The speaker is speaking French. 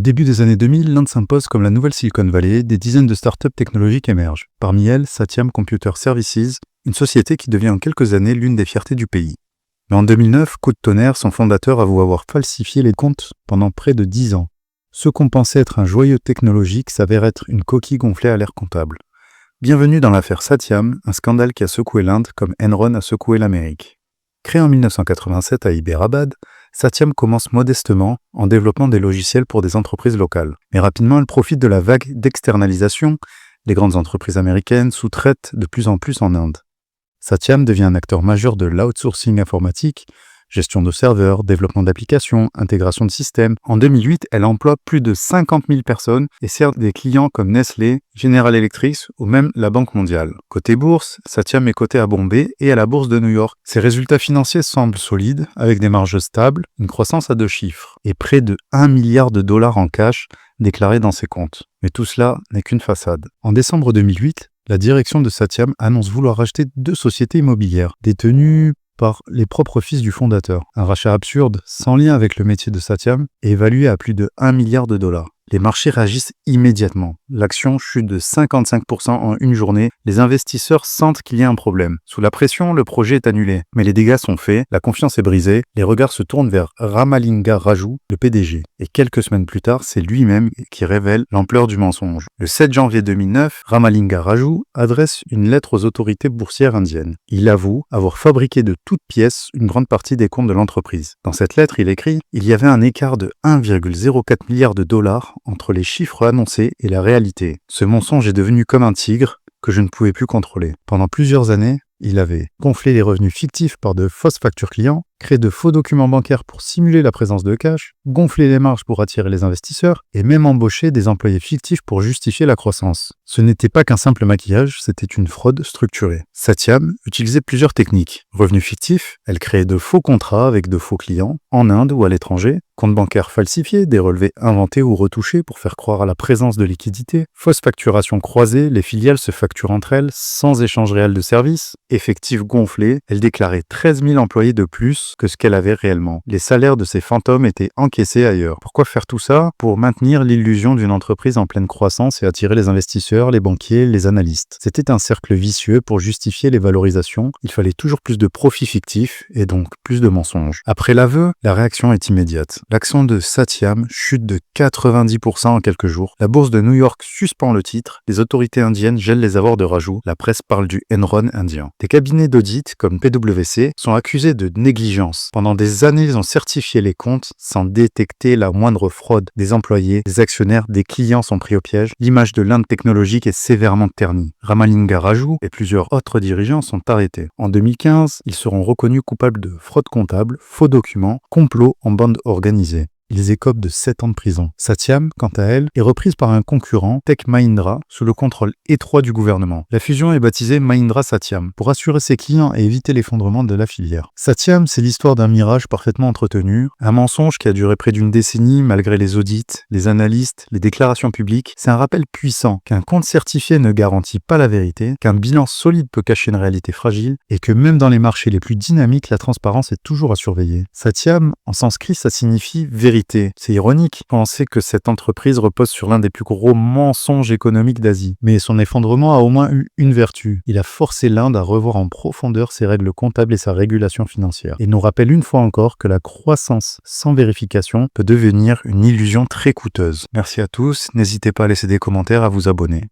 Au début des années 2000, l'Inde s'impose comme la nouvelle Silicon Valley, des dizaines de startups technologiques émergent. Parmi elles, Satyam Computer Services, une société qui devient en quelques années l'une des fiertés du pays. Mais en 2009, coup de tonnerre, son fondateur avoue avoir falsifié les comptes pendant près de 10 ans. Ce qu'on pensait être un joyau technologique s'avère être une coquille gonflée à l'air comptable. Bienvenue dans l'affaire Satyam, un scandale qui a secoué l'Inde comme Enron a secoué l'Amérique. Créé en 1987 à Hyderabad, Satyam commence modestement en développant des logiciels pour des entreprises locales. Mais rapidement, elle profite de la vague d'externalisation. Les grandes entreprises américaines sous-traitent de plus en plus en Inde. Satyam devient un acteur majeur de l'outsourcing informatique, gestion de serveurs, développement d'applications, intégration de systèmes. En 2008, elle emploie plus de 50 000 personnes et sert des clients comme Nestlé, General Electric ou même la Banque mondiale. Côté bourse, Satyam est coté à Bombay et à la bourse de New York. Ses résultats financiers semblent solides, avec des marges stables, une croissance à 2 chiffres et près de 1 milliard de dollars en cash déclarés dans ses comptes. Mais tout cela n'est qu'une façade. En décembre 2008, la direction de Satyam annonce vouloir racheter 2 sociétés immobilières, détenues par les propres fils du fondateur. Un rachat absurde, sans lien avec le métier de Satyam, est évalué à plus de 1 milliard de dollars. Les marchés réagissent immédiatement. L'action chute de 55% en une journée. Les investisseurs sentent qu'il y a un problème. Sous la pression, le projet est annulé. Mais les dégâts sont faits, la confiance est brisée, les regards se tournent vers Ramalinga Raju, le PDG. Et quelques semaines plus tard, c'est lui-même qui révèle l'ampleur du mensonge. Le 7 janvier 2009, Ramalinga Raju adresse une lettre aux autorités boursières indiennes. Il avoue avoir fabriqué de toutes pièces une grande partie des comptes de l'entreprise. Dans cette lettre, il écrit « Il y avait un écart de 1,04 milliard de dollars entre les chiffres annoncés et la réalité. Ce mensonge est devenu comme un tigre que je ne pouvais plus contrôler. Pendant plusieurs années, il avait gonflé les revenus fictifs par de fausses factures clients, créé de faux documents bancaires pour simuler la présence de cash, gonflé les marges pour attirer les investisseurs et même embauché des employés fictifs pour justifier la croissance. Ce n'était pas qu'un simple maquillage, c'était une fraude structurée. Satyam utilisait plusieurs techniques. Revenus fictifs, elle créait de faux contrats avec de faux clients, en Inde ou à l'étranger, comptes bancaires falsifiés, des relevés inventés ou retouchés pour faire croire à la présence de liquidités, fausse facturation croisée, les filiales se facturent entre elles sans échange réel de services, effectifs gonflés, elle déclarait 13 000 employés de plus que ce qu'elle avait réellement. Les salaires de ces fantômes étaient encaissés ailleurs. Pourquoi faire tout ça? Pour maintenir l'illusion d'une entreprise en pleine croissance et attirer les investisseurs, les banquiers, les analystes. C'était un cercle vicieux pour justifier les valorisations. Il fallait toujours plus de profits fictifs et donc plus de mensonges. Après l'aveu, la réaction est immédiate. L'action de Satyam chute de 90% en quelques jours. La bourse de New York suspend le titre. Les autorités indiennes gèlent les avoirs de Raju. La presse parle du Enron indien. Des cabinets d'audit comme PwC sont accusés de négligence. Pendant des années, ils ont certifié les comptes sans détecter la moindre fraude. Des employés, des actionnaires, des clients sont pris au piège. L'image de l'Inde technologique est sévèrement ternie. Ramalinga Raju et plusieurs autres dirigeants sont arrêtés. En 2015, ils seront reconnus coupables de fraude comptable, faux documents, complot en bande organisée. Ils écopent de 7 ans de prison. Satyam, quant à elle, est reprise par un concurrent, Tech Mahindra, sous le contrôle étroit du gouvernement. La fusion est baptisée Mahindra Satyam pour assurer ses clients et éviter l'effondrement de la filière. Satyam, c'est l'histoire d'un mirage parfaitement entretenu, un mensonge qui a duré près d'une décennie malgré les audits, les analystes, les déclarations publiques. C'est un rappel puissant qu'un compte certifié ne garantit pas la vérité, qu'un bilan solide peut cacher une réalité fragile et que même dans les marchés les plus dynamiques, la transparence est toujours à surveiller. Satyam, en sanskrit, ça signifie vérité. C'est ironique, penser que cette entreprise repose sur l'un des plus gros mensonges économiques d'Asie. Mais son effondrement a au moins eu une vertu. Il a forcé l'Inde à revoir en profondeur ses règles comptables et sa régulation financière. Et nous rappelle une fois encore que la croissance sans vérification peut devenir une illusion très coûteuse. Merci à tous, n'hésitez pas à laisser des commentaires, à vous abonner.